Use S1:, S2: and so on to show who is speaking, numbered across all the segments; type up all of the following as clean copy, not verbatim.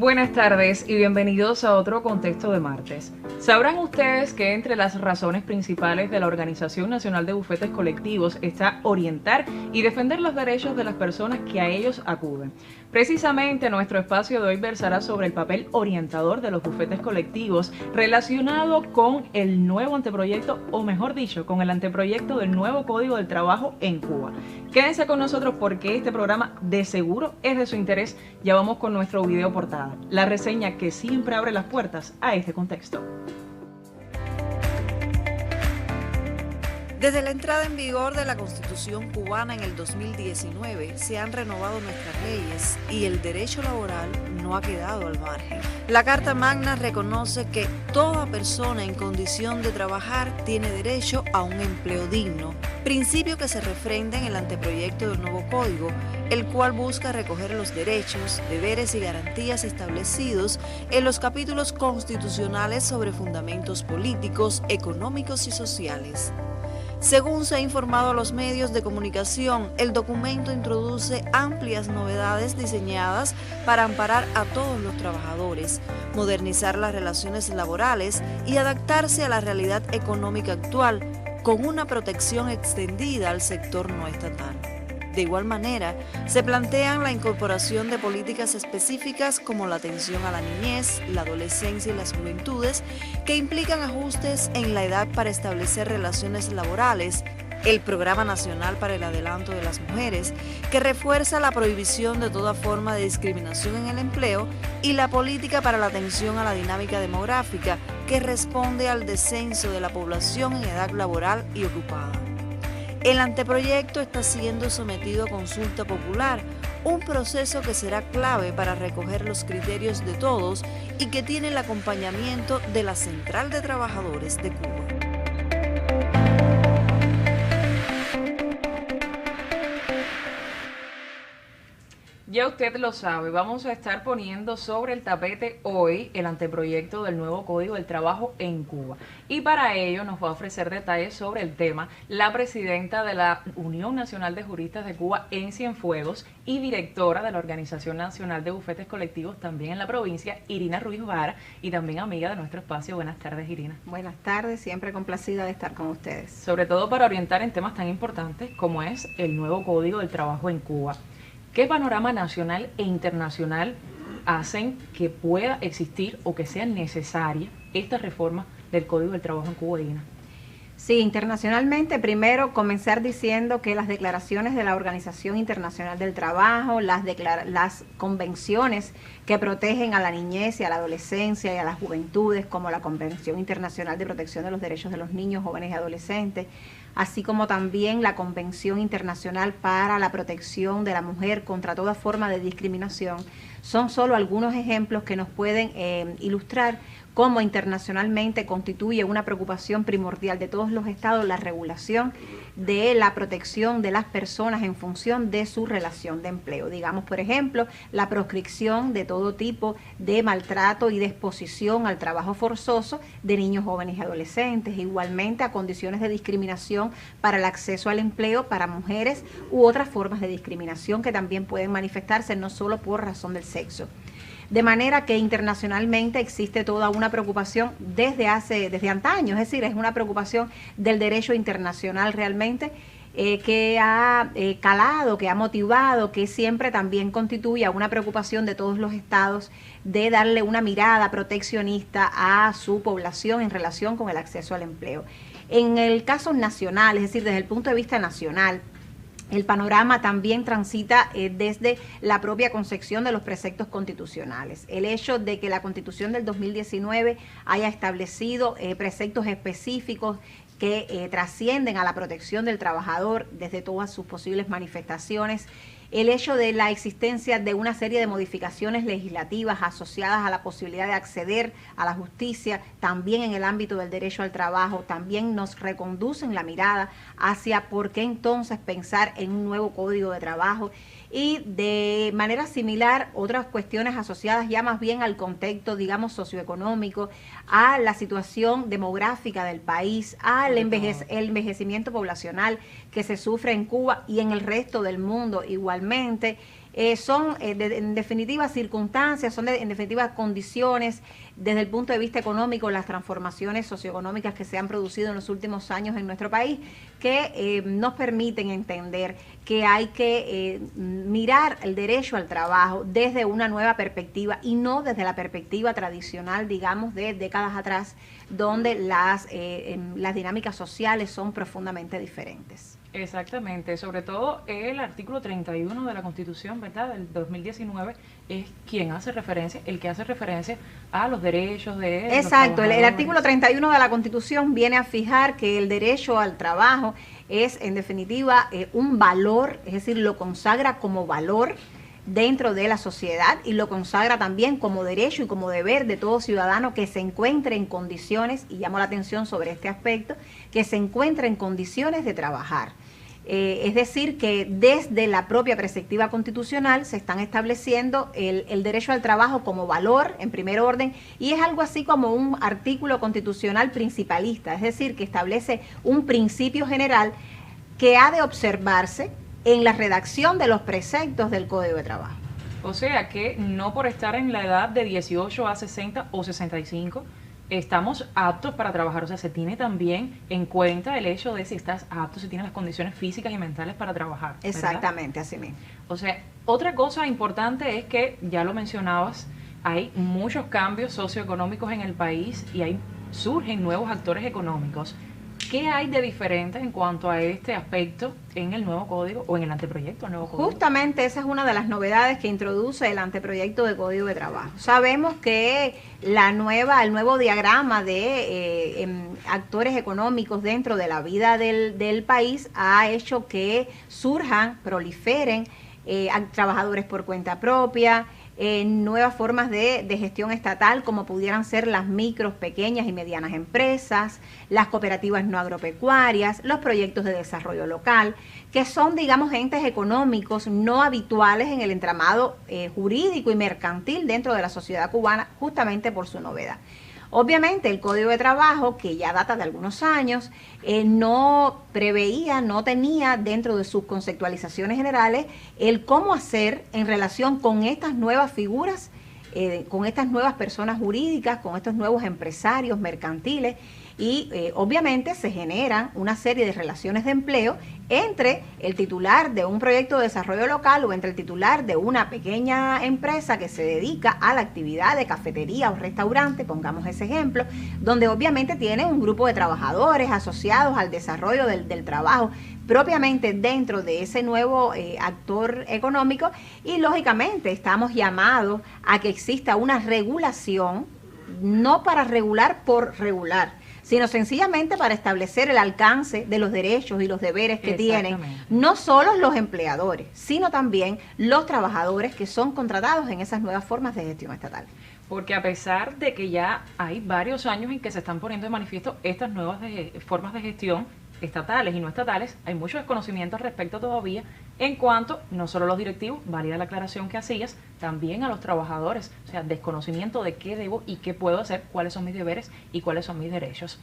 S1: Buenas tardes y bienvenidos a otro contexto de martes. Sabrán ustedes que entre las razones principales de la Organización Nacional de Bufetes Colectivos está orientar y defender los derechos de las personas que a ellos acuden. Precisamente nuestro espacio de hoy versará sobre el papel orientador de los bufetes colectivos relacionado con el nuevo anteproyecto, o mejor dicho, con el anteproyecto del nuevo Código del Trabajo en Cuba. Quédense con nosotros porque este programa de seguro es de su interés. Ya vamos con nuestro video portada, la reseña que siempre abre las puertas a este contexto.
S2: Desde la entrada en vigor de la Constitución cubana en el 2019 se han renovado nuestras leyes y el derecho laboral no ha quedado al margen. La Carta Magna reconoce que toda persona en condición de trabajar tiene derecho a un empleo digno, principio que se refrenda en el anteproyecto del nuevo código, el cual busca recoger los derechos, deberes y garantías establecidos en los capítulos constitucionales sobre fundamentos políticos, económicos y sociales. Según se ha informado a los medios de comunicación, el documento introduce amplias novedades diseñadas para amparar a todos los trabajadores, modernizar las relaciones laborales y adaptarse a la realidad económica actual, con una protección extendida al sector no estatal. De igual manera, se plantean la incorporación de políticas específicas como la atención a la niñez, la adolescencia y las juventudes, que implican ajustes en la edad para establecer relaciones laborales, el Programa Nacional para el Adelanto de las Mujeres, que refuerza la prohibición de toda forma de discriminación en el empleo, y la política para la atención a la dinámica demográfica, que responde al descenso de la población en edad laboral y ocupada. El anteproyecto está siendo sometido a consulta popular, un proceso que será clave para recoger los criterios de todos y que tiene el acompañamiento de la Central de Trabajadores de Cuba.
S1: Ya usted lo sabe, vamos a estar poniendo sobre el tapete hoy el anteproyecto del nuevo Código del Trabajo en Cuba. Y para ello nos va a ofrecer detalles sobre el tema la presidenta de la Unión Nacional de Juristas de Cuba en Cienfuegos y directora de la Organización Nacional de Bufetes Colectivos también en la provincia, Irina Ruiz Vara, y también amiga de nuestro espacio. Buenas tardes, Irina.
S3: Buenas tardes, siempre complacida de estar con ustedes.
S1: Sobre todo para orientar en temas tan importantes como es el nuevo Código del Trabajo en Cuba. ¿Qué panorama nacional e internacional hacen que pueda existir o que sea necesaria esta reforma del Código del Trabajo en Cuba, Irina?
S3: Sí, internacionalmente, primero comenzar diciendo que las declaraciones de la Organización Internacional del Trabajo, las convenciones que protegen a la niñez y a la adolescencia y a las juventudes, como la Convención Internacional de Protección de los Derechos de los Niños, Jóvenes y Adolescentes, así como también la Convención Internacional para la Protección de la Mujer contra toda forma de discriminación, son solo algunos ejemplos que nos pueden ilustrar cómo internacionalmente constituye una preocupación primordial de todos los estados la regulación de la protección de las personas en función de su relación de empleo. Digamos, por ejemplo, la proscripción de todo tipo de maltrato y de exposición al trabajo forzoso de niños, jóvenes y adolescentes, igualmente a condiciones de discriminación para el acceso al empleo para mujeres u otras formas de discriminación que también pueden manifestarse no solo por razón del sexo. De manera que internacionalmente existe toda una preocupación desde antaño, es decir, es una preocupación del derecho internacional realmente que ha calado, que ha motivado, que siempre también constituye una preocupación de todos los estados de darle una mirada proteccionista a su población en relación con el acceso al empleo. En el caso nacional, es decir, desde el punto de vista nacional, el panorama también transita desde la propia concepción de los preceptos constitucionales. El hecho de que la Constitución del 2019 haya establecido preceptos específicos que trascienden a la protección del trabajador desde todas sus posibles manifestaciones, el hecho de la existencia de una serie de modificaciones legislativas asociadas a la posibilidad de acceder a la justicia, también en el ámbito del derecho al trabajo, también nos reconducen la mirada hacia por qué entonces pensar en un nuevo código de trabajo. Y de manera similar, otras cuestiones asociadas ya más bien al contexto, digamos, socioeconómico, a la situación demográfica del país, al envejecimiento poblacional que se sufre en Cuba y en el resto del mundo igualmente, son en definitiva circunstancias, son en definitiva condiciones desde el punto de vista económico, las transformaciones socioeconómicas que se han producido en los últimos años en nuestro país, que nos permiten entender que hay que mirar el derecho al trabajo desde una nueva perspectiva y no desde la perspectiva tradicional, digamos, de décadas atrás, donde las dinámicas sociales son profundamente diferentes.
S1: Exactamente, sobre todo el artículo 31 de la Constitución, ¿verdad?, del 2019, es quien hace referencia, el que hace referencia a los derechos de
S3: Exacto,
S1: los
S3: el artículo 31 de la Constitución viene a fijar que el derecho al trabajo es, en definitiva, un valor, es decir, lo consagra como valor dentro de la sociedad y lo consagra también como derecho y como deber de todo ciudadano que se encuentre en condiciones, y llamo la atención sobre este aspecto, que se encuentre en condiciones de trabajar. Es decir, que desde la propia perspectiva constitucional se están estableciendo el derecho al trabajo como valor en primer orden, y es algo así como un artículo constitucional principalista, es decir, que establece un principio general que ha de observarse en la redacción de los preceptos del Código de Trabajo.
S1: O sea que no por estar en la edad de 18 a 60 o 65 estamos aptos para trabajar. O sea, se tiene también en cuenta el hecho de si estás apto, si tienes las condiciones físicas y mentales para trabajar, ¿verdad?
S3: Exactamente, así mismo.
S1: O sea, otra cosa importante es que, ya lo mencionabas, hay muchos cambios socioeconómicos en el país y surgen nuevos actores económicos. ¿Qué hay de diferente en cuanto a este aspecto en el nuevo código o en el anteproyecto del nuevo código?
S3: Justamente esa es una de las novedades que introduce el anteproyecto de Código de Trabajo. Sabemos que el nuevo diagrama de actores económicos dentro de la vida del país ha hecho que surjan, proliferen trabajadores por cuenta propia, nuevas formas de gestión estatal, como pudieran ser las micros, pequeñas y medianas empresas, las cooperativas no agropecuarias, los proyectos de desarrollo local, que son, digamos, entes económicos no habituales en el entramado jurídico y mercantil dentro de la sociedad cubana, justamente por su novedad. Obviamente el Código de Trabajo, que ya data de algunos años, no preveía, no tenía dentro de sus conceptualizaciones generales el cómo hacer en relación con estas nuevas figuras, con estas nuevas personas jurídicas, con estos nuevos empresarios mercantiles, y obviamente se generan una serie de relaciones de empleo entre el titular de un proyecto de desarrollo local o entre el titular de una pequeña empresa que se dedica a la actividad de cafetería o restaurante, pongamos ese ejemplo, donde obviamente tiene un grupo de trabajadores asociados al desarrollo del trabajo propiamente dentro de ese nuevo actor económico, y lógicamente estamos llamados a que exista una regulación, no para regular por regular, sino sencillamente para establecer el alcance de los derechos y los deberes que tienen no solo los empleadores, sino también los trabajadores que son contratados en esas nuevas formas de gestión estatal.
S1: Porque a pesar de que ya hay varios años en que se están poniendo de manifiesto estas nuevas formas de gestión estatales y no estatales, hay mucho desconocimiento al respecto todavía en cuanto, no solo a los directivos, válida la aclaración que hacías, también a los trabajadores, o sea, desconocimiento de qué debo y qué puedo hacer, cuáles son mis deberes y cuáles son mis derechos.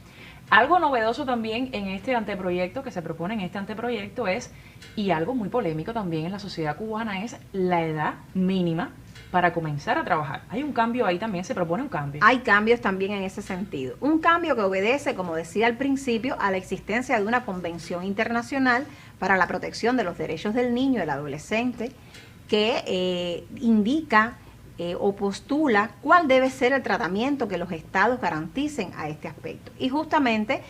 S1: Algo novedoso también en este anteproyecto, que se propone en este anteproyecto es, y algo muy polémico también en la sociedad cubana, es la edad mínima para comenzar a trabajar. Hay un cambio ahí también, se propone un cambio.
S3: Hay cambios también en ese sentido. Un cambio que obedece, como decía al principio, a la existencia de una convención internacional para la protección de los derechos del niño y del adolescente, que indica o postula cuál debe ser el tratamiento que los estados garanticen a este aspecto. Y justamente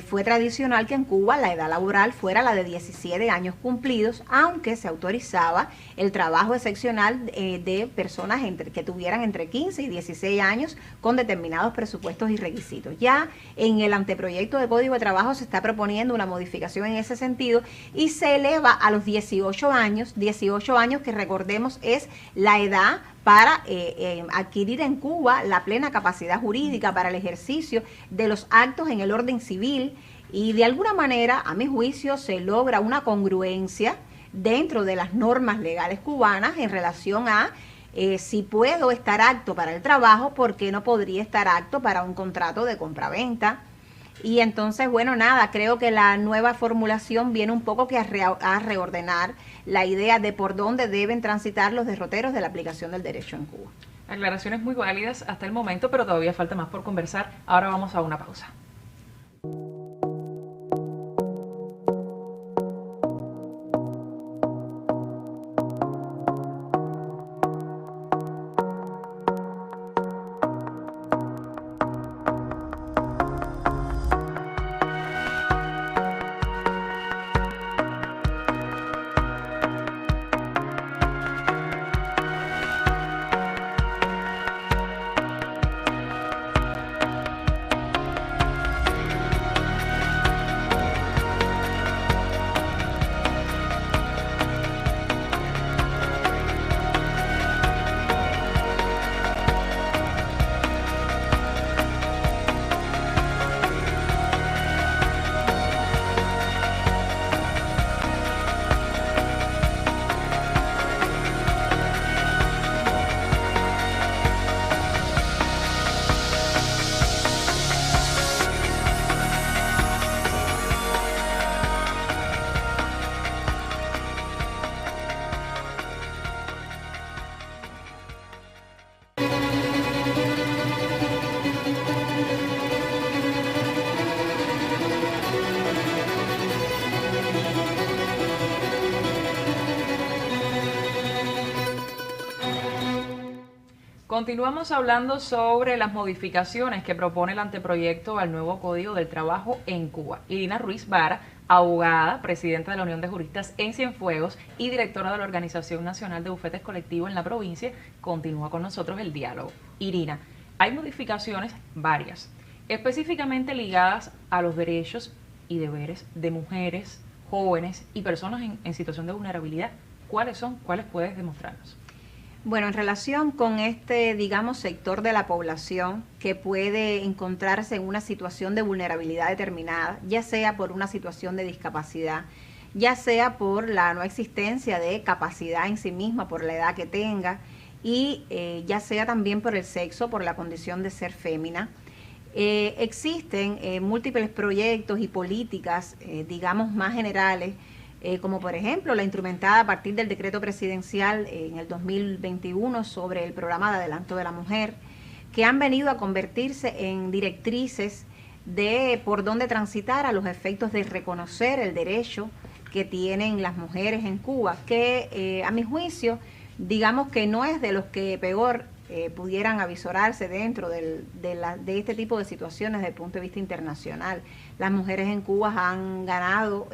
S3: fue tradicional que en Cuba la edad laboral fuera la de 17 años cumplidos, aunque se autorizaba el trabajo excepcional de personas que tuvieran entre 15 y 16 años con determinados presupuestos y requisitos. Ya en el anteproyecto de Código de Trabajo se está proponiendo una modificación en ese sentido y se eleva a los 18 años que recordemos es la edad para adquirir en Cuba la plena capacidad jurídica para el ejercicio de los actos en el orden civil, y de alguna manera, a mi juicio, se logra una congruencia dentro de las normas legales cubanas en relación a si puedo estar apto para el trabajo, ¿por qué no podría estar apto para un contrato de compraventa? Y entonces, bueno, nada, creo que la nueva formulación viene un poco que a reordenar la idea de por dónde deben transitar los derroteros de la aplicación del derecho en Cuba.
S1: Aclaraciones muy válidas hasta el momento, pero todavía falta más por conversar. Ahora vamos a una pausa. Continuamos hablando sobre las modificaciones que propone el anteproyecto al nuevo Código del Trabajo en Cuba. Irina Ruiz Vara, abogada, presidenta de la Unión de Juristas en Cienfuegos y directora de la Organización Nacional de Bufetes Colectivos en la provincia, continúa con nosotros el diálogo. Irina, hay modificaciones varias, específicamente ligadas a los derechos y deberes de mujeres, jóvenes y personas en situación de vulnerabilidad. ¿Cuáles son? ¿Cuáles puedes demostrarnos?
S3: Bueno, en relación con este, digamos, sector de la población que puede encontrarse en una situación de vulnerabilidad determinada, ya sea por una situación de discapacidad, ya sea por la no existencia de capacidad en sí misma, por la edad que tenga, y ya sea también por el sexo, por la condición de ser fémina. Existen múltiples proyectos y políticas, digamos, más generales, como por ejemplo la instrumentada a partir del decreto presidencial en el 2021 sobre el programa de adelanto de la mujer, que han venido a convertirse en directrices de por dónde transitar a los efectos de reconocer el derecho que tienen las mujeres en Cuba, que a mi juicio, digamos que no es de los que peor pudieran avisorarse dentro de este tipo de situaciones desde el punto de vista internacional. Las mujeres en Cuba han ganado,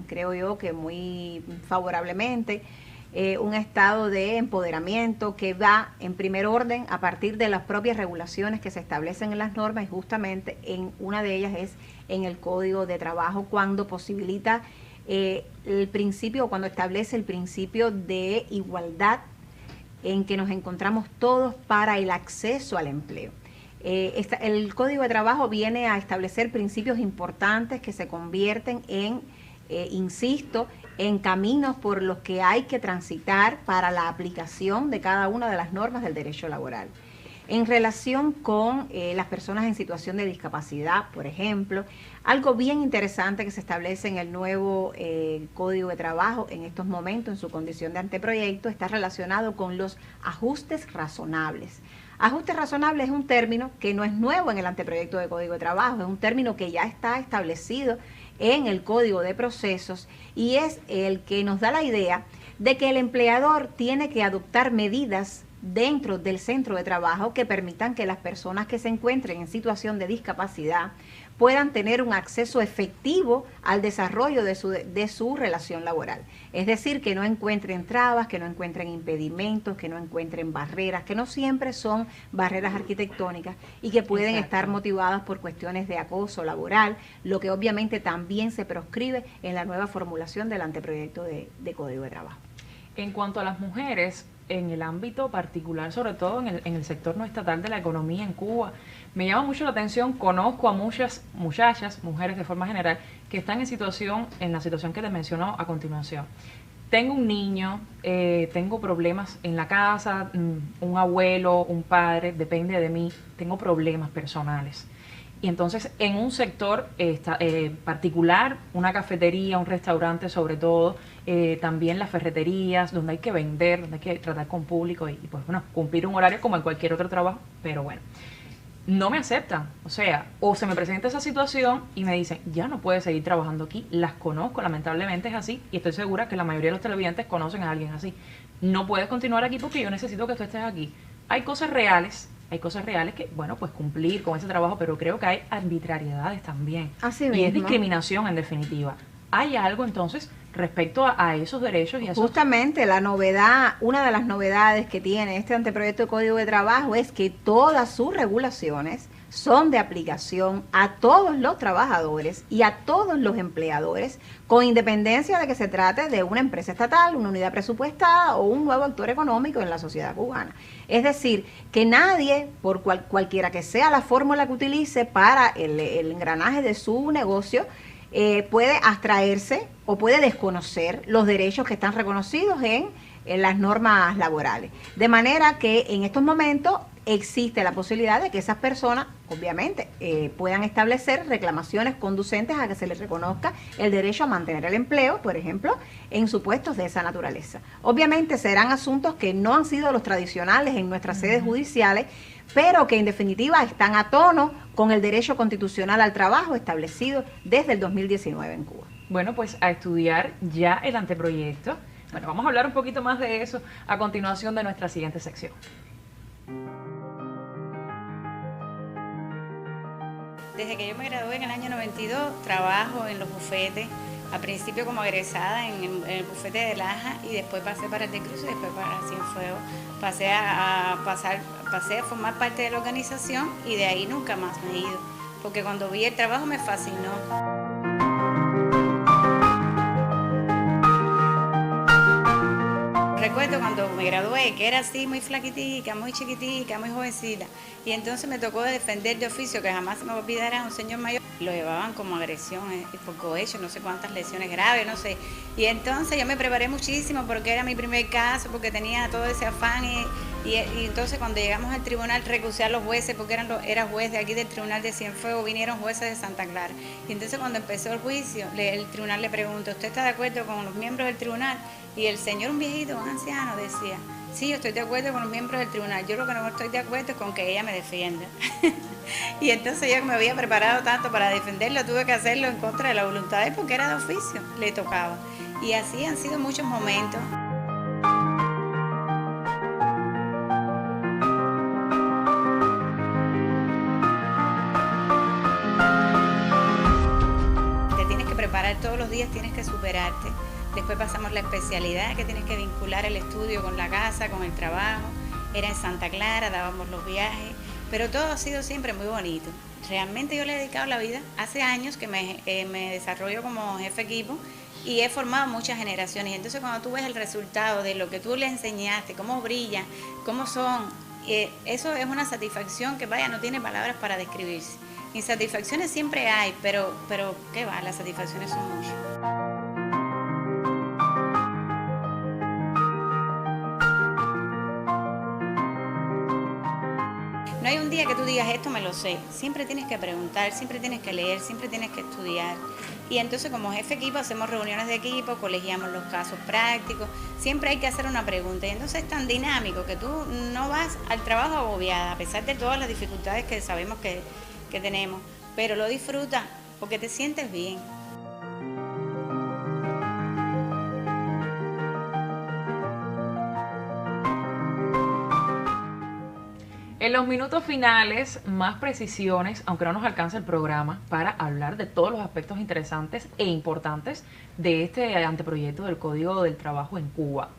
S3: creo yo que muy favorablemente, un estado de empoderamiento que va en primer orden a partir de las propias regulaciones que se establecen en las normas, y justamente en una de ellas es en el Código de Trabajo, cuando posibilita el principio, cuando establece el principio de igualdad en que nos encontramos todos para el acceso al empleo. El Código de Trabajo viene a establecer principios importantes que se convierten en, insisto, en caminos por los que hay que transitar para la aplicación de cada una de las normas del derecho laboral. En relación con las personas en situación de discapacidad, por ejemplo, algo bien interesante que se establece en el nuevo Código de Trabajo en estos momentos, en su condición de anteproyecto, está relacionado con los ajustes razonables. Ajustes razonables es un término que no es nuevo en el anteproyecto de Código de Trabajo, es un término que ya está establecido en el Código de Procesos y es el que nos da la idea de que el empleador tiene que adoptar medidas dentro del centro de trabajo que permitan que las personas que se encuentren en situación de discapacidad puedan tener un acceso efectivo al desarrollo de su relación laboral. Es decir, que no encuentren trabas, que no encuentren impedimentos, que no encuentren barreras, que no siempre son barreras arquitectónicas y que pueden estar motivadas por cuestiones de acoso laboral, lo que obviamente también se proscribe en la nueva formulación del anteproyecto de Código de Trabajo.
S1: En cuanto a las mujeres, en el ámbito particular, sobre todo en el sector no estatal de la economía en Cuba, me llama mucho la atención, conozco a muchas muchachas, mujeres de forma general, que están en la situación que te menciono a continuación. Tengo un niño, tengo problemas en la casa, un abuelo, un padre, depende de mí, tengo problemas personales. Y entonces en un sector particular, una cafetería, un restaurante sobre todo, también las ferreterías, donde hay que vender, donde hay que tratar con público y pues bueno, cumplir un horario como en cualquier otro trabajo, pero bueno, no me aceptan. O sea, o se me presenta esa situación y me dicen, ya no puedes seguir trabajando aquí. Las conozco, lamentablemente es así, y estoy segura que la mayoría de los televidentes conocen a alguien así. No puedes continuar aquí porque yo necesito que tú estés aquí. Hay cosas reales que, bueno, pues cumplir con ese trabajo, pero creo que hay arbitrariedades también.
S3: Así
S1: y
S3: mismo.
S1: es discriminación en definitiva. ¿Hay algo entonces respecto a esos derechos y a esos...
S3: Justamente la novedad, una de las novedades que tiene este anteproyecto de Código de Trabajo es que todas sus regulaciones son de aplicación a todos los trabajadores y a todos los empleadores, con independencia de que se trate de una empresa estatal, una unidad presupuestada o un nuevo actor económico en la sociedad cubana. Es decir, que nadie, por cualquiera que sea la fórmula que utilice para el engranaje de su negocio, puede abstraerse o puede desconocer los derechos que están reconocidos en las normas laborales. De manera que en estos momentos existe la posibilidad de que esas personas, obviamente, puedan establecer reclamaciones conducentes a que se les reconozca el derecho a mantener el empleo, por ejemplo, en supuestos de esa naturaleza. Obviamente serán asuntos que no han sido los tradicionales en nuestras sedes judiciales, pero que en definitiva están a tono con el derecho constitucional al trabajo establecido desde el 2019 en Cuba.
S1: Bueno, pues a estudiar ya el anteproyecto. Bueno, vamos a hablar un poquito más de eso a continuación de nuestra siguiente sección.
S4: Desde que yo me gradué en el año 92, trabajo en los bufetes, al principio como egresada en el bufete de Laja y después pasé para el de Cruz y después para Cienfuegos. Pasé a formar parte de la organización y de ahí nunca más me he ido, porque cuando vi el trabajo me fascinó. Recuerdo cuando me gradué, que era así muy flaquitica, muy chiquitica, muy jovencita, y entonces me tocó defender de oficio, que jamás se me olvidará, a un señor mayor. Lo llevaban como agresión por cohecho, no sé cuántas lesiones graves, no sé. Y entonces yo me preparé muchísimo porque era mi primer caso, porque tenía todo ese afán y entonces cuando llegamos al tribunal recusé a los jueces, porque era juez de aquí del tribunal de Cienfuegos, vinieron jueces de Santa Clara. Y entonces cuando empezó el juicio, el tribunal le preguntó, ¿usted está de acuerdo con los miembros del tribunal? Y el señor, un viejito, un anciano, decía, sí, yo estoy de acuerdo con los miembros del tribunal, yo lo que no estoy de acuerdo es con que ella me defienda. Y entonces yo que me había preparado tanto para defenderlo, tuve que hacerlo en contra de la voluntad de él porque era de oficio, le tocaba. Y así han sido muchos momentos. Te tienes que preparar todos los días, tienes que superarte. Después pasamos la especialidad, que tienes que vincular el estudio con la casa, con el trabajo. Era en Santa Clara, dábamos los viajes, pero todo ha sido siempre muy bonito. Realmente yo le he dedicado la vida. Hace años que me desarrollo como jefe equipo y he formado muchas generaciones. Y entonces cuando tú ves el resultado de lo que tú le enseñaste, cómo brillan, cómo son, eso es una satisfacción que, vaya, no tiene palabras para describirse. Insatisfacciones siempre hay, pero ¿qué va? Las satisfacciones son muchas. No hay un día que tú digas, esto me lo sé. Siempre tienes que preguntar, siempre tienes que leer, siempre tienes que estudiar. Y entonces como jefe equipo hacemos reuniones de equipo, colegiamos los casos prácticos. Siempre hay que hacer una pregunta. Y entonces es tan dinámico que tú no vas al trabajo agobiada, a pesar de todas las dificultades que sabemos que tenemos. Pero lo disfrutas porque te sientes bien.
S1: En los minutos finales, más precisiones, aunque no nos alcanza el programa, para hablar de todos los aspectos interesantes e importantes de este anteproyecto del Código del Trabajo en Cuba.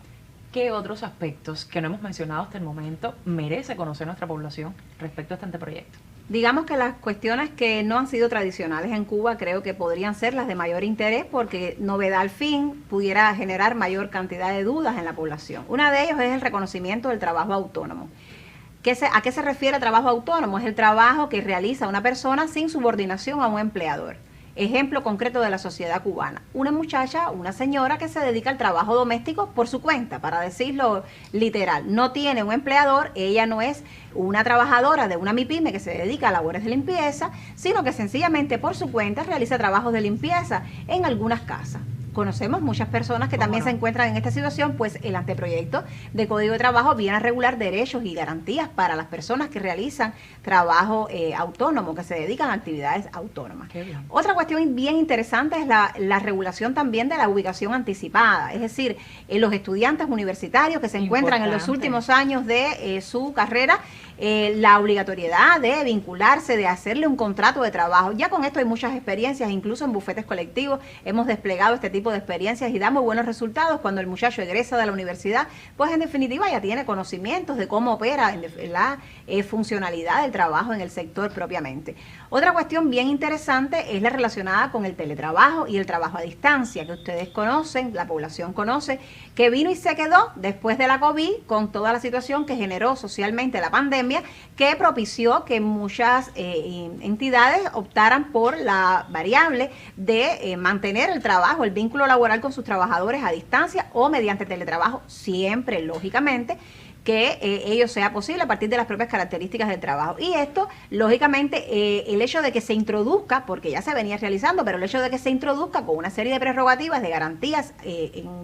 S1: ¿Qué otros aspectos que no hemos mencionado hasta el momento merece conocer nuestra población respecto a este anteproyecto?
S3: Digamos que las cuestiones que no han sido tradicionales en Cuba creo que podrían ser las de mayor interés porque novedad al fin pudiera generar mayor cantidad de dudas en la población. Una de ellos es el reconocimiento del trabajo autónomo. ¿A qué se refiere trabajo autónomo? Es el trabajo que realiza una persona sin subordinación a un empleador. ejemplo concreto de la sociedad cubana. Una muchacha, una señora que se dedica al trabajo doméstico por su cuenta, para decirlo literal. No tiene un empleador, ella no es una trabajadora de una MIPYME que se dedica a labores de limpieza, sino que sencillamente por su cuenta realiza trabajos de limpieza en algunas casas. Conocemos muchas personas que también se encuentran en esta situación, pues el anteproyecto de Código de Trabajo viene a regular derechos y garantías para las personas que realizan trabajo autónomo, que se dedican a actividades autónomas. Otra cuestión bien interesante es la regulación también de la ubicación anticipada, es decir, los estudiantes universitarios que se encuentran en los últimos años de su carrera, la obligatoriedad de vincularse, de hacerle un contrato de trabajo. Ya con esto hay muchas experiencias, incluso en bufetes colectivos hemos desplegado este tipo de experiencias y da muy buenos resultados. Cuando el muchacho egresa de la universidad, pues en definitiva ya tiene conocimientos de cómo opera la funcionalidad del trabajo en el sector propiamente. Otra cuestión bien interesante es la relacionada con el teletrabajo y el trabajo a distancia, que ustedes conocen, la población conoce, que vino y se quedó después de la COVID con toda la situación que generó socialmente la pandemia, que propició que muchas entidades optaran por la variable de mantener el trabajo, el vínculo laboral con sus trabajadores a distancia o mediante teletrabajo, siempre, lógicamente, que ello sea posible a partir de las propias características del trabajo. Y esto, lógicamente, el hecho de que se introduzca, porque ya se venía realizando, pero el hecho de que se introduzca con una serie de prerrogativas, de garantías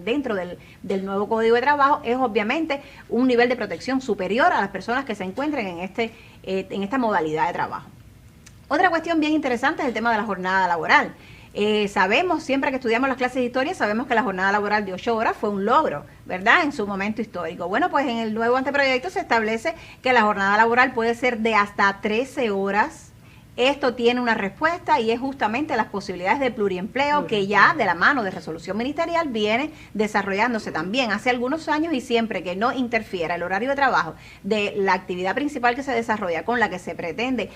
S3: dentro del nuevo Código de Trabajo, es obviamente un nivel de protección superior a las personas que se encuentren en esta modalidad de trabajo. Otra cuestión bien interesante es el tema de la jornada laboral. Sabemos, siempre que estudiamos las clases de historia, sabemos que la jornada laboral de 8 horas fue un logro, ¿verdad?, en su momento histórico. Bueno, pues en el nuevo anteproyecto se establece que la jornada laboral puede ser de hasta 13 horas. Esto tiene una respuesta y es justamente las posibilidades de pluriempleo que ya de la mano de resolución ministerial viene desarrollándose también hace algunos años, y siempre que no interfiera el horario de trabajo de la actividad principal que se desarrolla con la que se pretende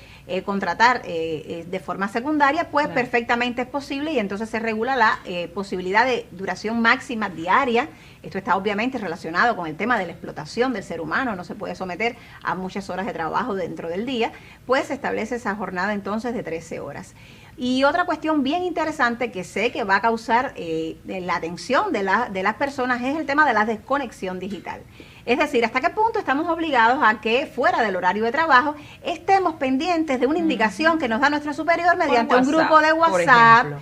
S3: contratar de forma secundaria, pues perfectamente es posible, y entonces se regula la posibilidad de duración máxima diaria. Esto está obviamente relacionado con el tema de la explotación del ser humano, no se puede someter a muchas horas de trabajo dentro del día, pues se establece esa jornada entonces de 13 horas. Y otra cuestión bien interesante que sé que va a causar la atención de las personas es el tema de la desconexión digital. Es decir, hasta qué punto estamos obligados a que fuera del horario de trabajo estemos pendientes de una indicación que nos da nuestro superior mediante un grupo de WhatsApp.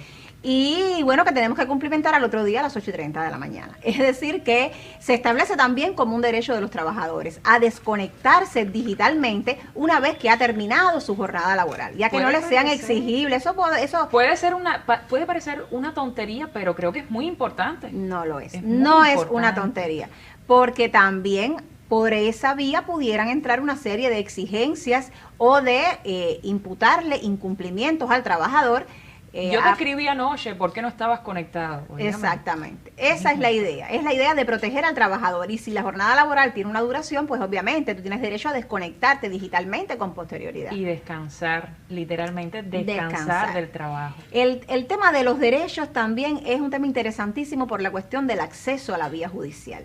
S3: Y bueno, que tenemos que cumplimentar al otro día a las 8:30 de la mañana. Es decir, que se establece también como un derecho de los trabajadores a desconectarse digitalmente una vez que ha terminado su jornada laboral, ya que no les sean exigibles. Eso
S1: puede parecer una tontería, pero creo que es muy importante.
S3: No lo es. No es una tontería, porque también por esa vía pudieran entrar una serie de exigencias o de imputarle incumplimientos al trabajador.
S1: Yo te escribí anoche, ¿por qué no estabas conectado?
S3: Exactamente, esa es la idea de proteger al trabajador, y si la jornada laboral tiene una duración, pues obviamente tú tienes derecho a desconectarte digitalmente con posterioridad.
S1: Y descansar, literalmente descansar del trabajo.
S3: El tema de los derechos también es un tema interesantísimo por la cuestión del acceso a la vía judicial.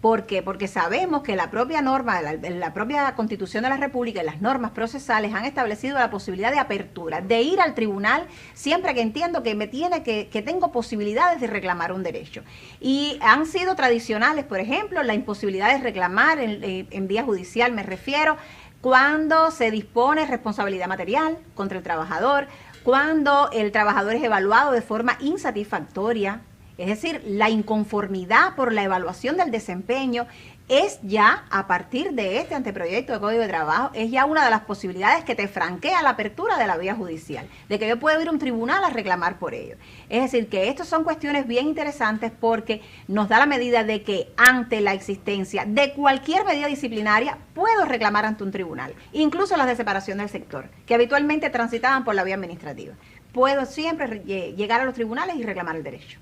S3: ¿Por qué? Porque sabemos que la propia norma, la propia Constitución de la República y las normas procesales han establecido la posibilidad de apertura, de ir al tribunal siempre que entiendo que tengo posibilidades de reclamar un derecho. Y han sido tradicionales, por ejemplo, la imposibilidad de reclamar en vía judicial, me refiero, cuando se dispone responsabilidad material contra el trabajador, cuando el trabajador es evaluado de forma insatisfactoria. Es decir, la inconformidad por la evaluación del desempeño es ya, a partir de este anteproyecto de Código de Trabajo, es ya una de las posibilidades que te franquea la apertura de la vía judicial, de que yo puedo ir a un tribunal a reclamar por ello. Es decir, que estas son cuestiones bien interesantes porque nos da la medida de que ante la existencia de cualquier medida disciplinaria puedo reclamar ante un tribunal, incluso las de separación del sector, que habitualmente transitaban por la vía administrativa. Puedo siempre llegar a los tribunales y reclamar el derecho.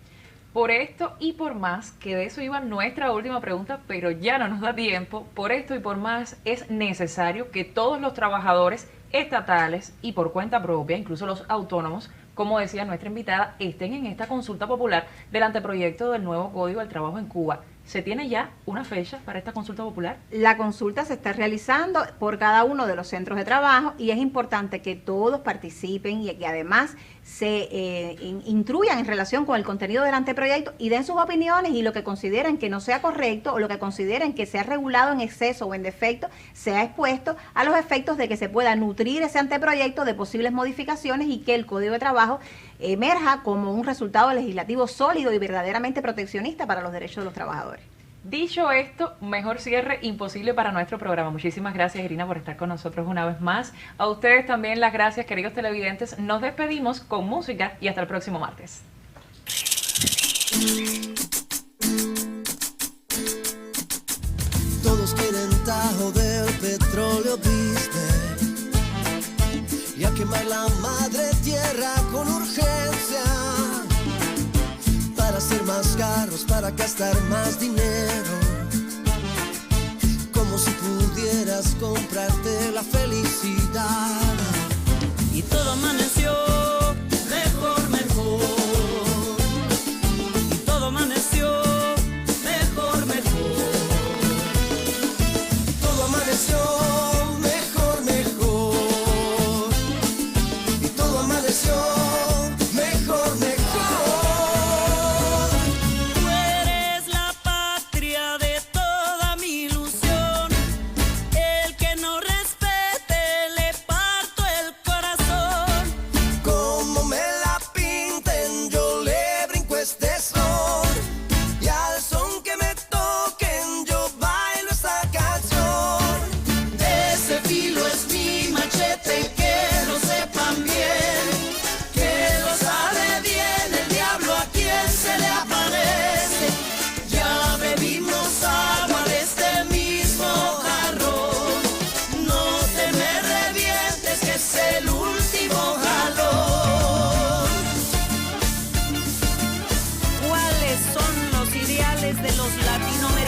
S1: Por esto y por más, que de eso iba nuestra última pregunta, pero ya no nos da tiempo, por esto y por más es necesario que todos los trabajadores estatales y por cuenta propia, incluso los autónomos, como decía nuestra invitada, estén en esta consulta popular del anteproyecto del nuevo Código del Trabajo en Cuba. ¿Se tiene ya una fecha para esta consulta popular?
S3: La consulta se está realizando por cada uno de los centros de trabajo y es importante que todos participen y que además se instruyan en relación con el contenido del anteproyecto y den sus opiniones, y lo que consideren que no sea correcto o lo que consideren que sea regulado en exceso o en defecto sea expuesto a los efectos de que se pueda nutrir ese anteproyecto de posibles modificaciones y que el Código de Trabajo emerja como un resultado legislativo sólido y verdaderamente proteccionista para los derechos de los trabajadores.
S1: Dicho esto, mejor cierre imposible para nuestro programa. Muchísimas gracias, Irina, por estar con nosotros una vez más. A ustedes también las gracias, queridos televidentes. Nos despedimos con música y hasta el próximo martes.
S5: Todos quieren tajo del petróleo business y a quemar la madre tierra con urgencia, para hacer más carros, para gastar más dinero, como si pudieras comprarte la felicidad. Y todo amaneció mejor, mejor. Y todo amaneció mejor, mejor. Todo amaneció mejor, mejor. Y todo amaneció mejor, mejor.
S2: De los latinoamericanos.